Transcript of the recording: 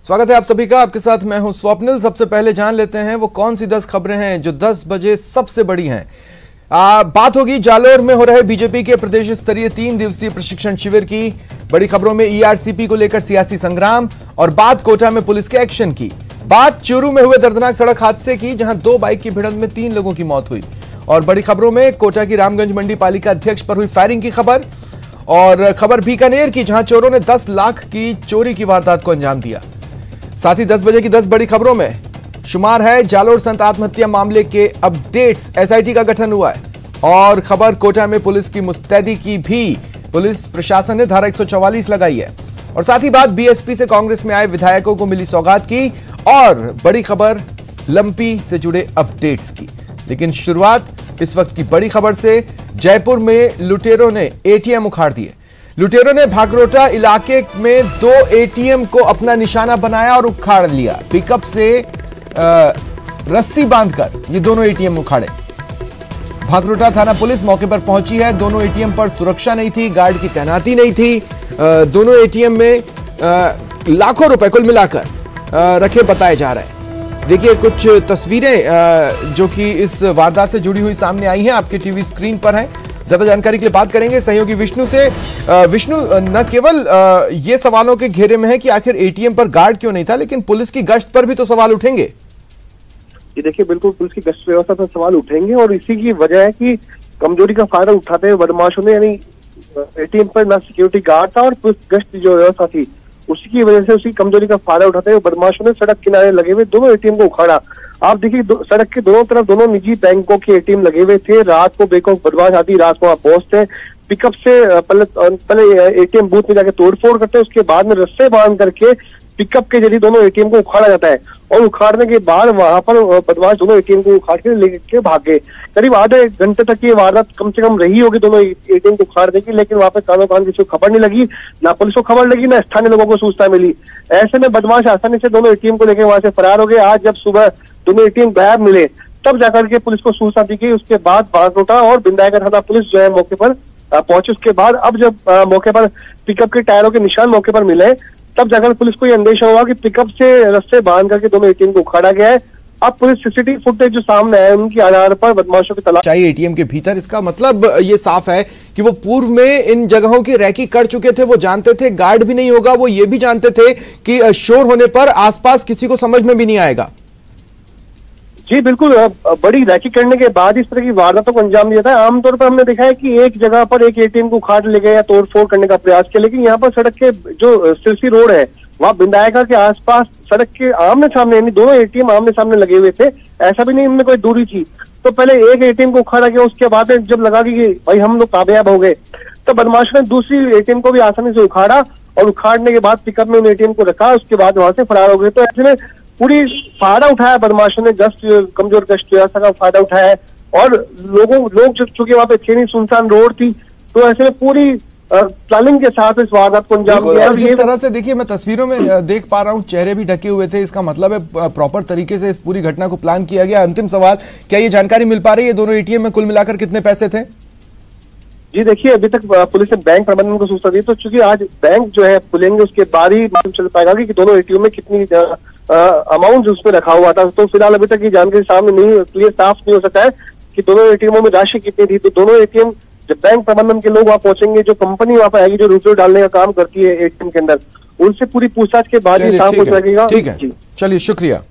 स्वागत है आप सभी का। आपके साथ मैं हूं स्वप्निल। सबसे पहले जान लेते हैं वो कौन सी 10 खबरें हैं जो 10 बजे सबसे बड़ी हैं। बात होगी जालोर में हो रहे बीजेपी के प्रदेश स्तरीय 3 दिवसीय प्रशिक्षण शिविर की। बड़ी खबरों में ईआरसीपी को लेकर सियासी संग्राम और बात कोटा में पुलिस के एक्शन की। बात चूरू में हुए दर्दनाक सड़क हादसे की जहां 2 बाइक की भिड़ंत में 3 लोगों की मौत हुई। और बड़ी खबरों में कोटा की रामगंज मंडी पालिका अध्यक्ष पर हुई फायरिंग की खबर। और खबर बीकानेर की जहां चोरों ने 10 लाख की चोरी की वारदात को अंजाम दिया। साथ ही 10 बजे की 10 बड़ी खबरों में शुमार है जालोर संत आत्महत्या मामले के अपडेट्स। एसआईटी का गठन हुआ है। और खबर कोटा में पुलिस की मुस्तैदी की भी। पुलिस प्रशासन ने धारा 144 लगाई है। और साथ ही बात बीएसपी से कांग्रेस में आए विधायकों को मिली सौगात की। और बड़ी खबर लंपी से जुड़े अपडेट्स की। लेकिन शुरुआत इस वक्त की बड़ी खबर से। जयपुर में लुटेरों ने एटीएम उखाड़ दिए। लुटेरों ने भागरोटा इलाके में 2 एटीएम को अपना निशाना बनाया और उखाड़ लिया। पिकअप से रस्सी बांधकर ये दोनों एटीएम उखाड़े। भागरोटा थाना पुलिस मौके पर पहुंची है। दोनों एटीएम पर सुरक्षा नहीं थी, गार्ड की तैनाती नहीं थी। दोनों एटीएम में लाखों रुपए कुल मिलाकर रखे बताए जा रहे हैं। देखिए कुछ तस्वीरें जो कि इस वारदात से जुड़ी हुई सामने आई हैं, आपके टीवी स्क्रीन पर हैं। ज्यादा जानकारी के लिए बात करेंगे सहयोगी विष्णु से। विष्णु, न केवल ये सवालों के घेरे में है कि आखिर एटीएम पर गार्ड क्यों नहीं था, लेकिन पुलिस की गश्त पर भी तो सवाल उठेंगे। ये देखिए, बिल्कुल पुलिस की गश्त व्यवस्था पर सवाल उठेंगे और इसी की वजह है कि कमजोरी का फायदा उठाते हुए बदमाशों ने, यानी एटीएम पर ना सिक्योरिटी गार्ड था और पुलिस गश्त जो व्यवस्था थी उसी की वजह से उसी कमजोरी का फायदा उठाते हुए बदमाशों ने सड़क किनारे लगे हुए दोनों एटीएम को उखाड़ा। आप देखिए, सड़क के दोनों तरफ दोनों निजी बैंकों के एटीएम लगे हुए थे। रात को बेखौफ बदमाश आदि रात को वहां पहुंचते, पिकअप से पहले एटीएम बूथ में जाके तोड़फोड़ करते हैं, उसके बाद में रस्से बांध करके पिकअप के जरिए दोनों एटीएम को उखाड़ा जाता है। और उखाड़ने के बाद वहां पर बदमाश दोनों एटीएम को उखाड़ के लेके भागे। करीब आधे घंटे तक ये वारदात कम से कम रही होगी दोनों एटीएम को उखाड़ने की, लेकिन वहां पर कानों कान किसी को खबर नहीं लगी, ना पुलिस को खबर लगी, ना स्थानीय लोगों को सूचना मिली। ऐसे में बदमाश आसानी से दोनों एटीएम को लेकर वहां से फरार हो गए। आज जब सुबह दोनों एटीएम गायब मिले तब जाकर के पुलिस को सूचना दी गई। उसके बाद भागरोटा और बिंदायगर थाना पुलिस जो है मौके पर पहुंची। उसके बाद अब जब मौके पर पिकअप के टायरों के निशान मौके पर मिले तब जाकर पुलिस को यह अंदेशा हुआ कि पिकअप से रस्से बांध करके दोनों एटीएम को उखाड़ा गया है। अब पुलिस सीसीटीवी फुटेज जो सामने है उनके आधार पर बदमाशों की तलाश चाहिए एटीएम के भीतर। इसका मतलब ये साफ है कि वो पूर्व में इन जगहों की रैकी कर चुके थे। वो जानते थे गार्ड भी नहीं होगा, वो ये भी जानते थे कि शोर होने पर आसपास किसी को समझ में भी नहीं आएगा। जी बिल्कुल, बड़ी रैकी करने के बाद इस तरह की वारदातों को अंजाम दिया था। आमतौर पर हमने देखा है कि एक जगह पर एक एटीएम को उखाड़ ले गए या तोड़फोड़ करने का प्रयास किया, लेकिन यहाँ पर सड़क के जो सिरसी रोड है वहाँ बिंदायगर के आसपास सड़क के आमने सामने, यानी दोनों एटीएम आमने सामने लगे हुए थे। ऐसा भी नहीं इनमें कोई दूरी थी। तो पहले एक एटीएम को उखाड़ा गया, उसके बाद जब लगा कि भाई हम लोग कामयाब हो गए तो बदमाशों ने दूसरी एटीएम को भी आसानी से उखाड़ा और उखाड़ने के बाद पिकअप में उन एटीएम को रखा, उसके बाद वहां से फरार हो गए। तो ऐसे में पूरी फायदा उठाया बदमाशों ने, कमजोर गश्त व्यवस्था का फायदा उठाया है। और लोग चूंकि वहां पे थे नहीं, सुनसान रोड थी, तो ऐसे में पूरी प्लानिंग के साथ इस वारदात को अंजाम दिया। जिस तरह से देखिए मैं तस्वीरों में देख पा रहा हूं, चेहरे भी ढके हुए थे, इसका मतलब है प्रॉपर तरीके से इस पूरी घटना को प्लान किया गया। अंतिम सवाल, क्या ये जानकारी मिल पा रही है दोनों एटीएम में कुल मिलाकर कितने पैसे थे? जी देखिए, अभी तक पुलिस ने बैंक प्रबंधन को सूचना दी, तो चूंकि आज बैंक जो है खुलेंगे उसके बाद ही मालूम चल पाएगा कि दोनों एटीएम में कितनी अमाउंट उसमें रखा हुआ था। तो फिलहाल अभी तक ये जानकारी सामने नहीं, क्लियर साफ नहीं हो सकता है कि दोनों एटीएमों में राशि कितनी थी। तो दोनों एटीएम जब बैंक प्रबंधन के लोग वहां पहुंचेंगे, जो कंपनी वहां पर आएगी जो रुपये डालने का काम करती है एटीएम के अंदर, उनसे पूरी पूछताछ के बाद ही साफ हो सकेगा। ठीक है, चलिए शुक्रिया।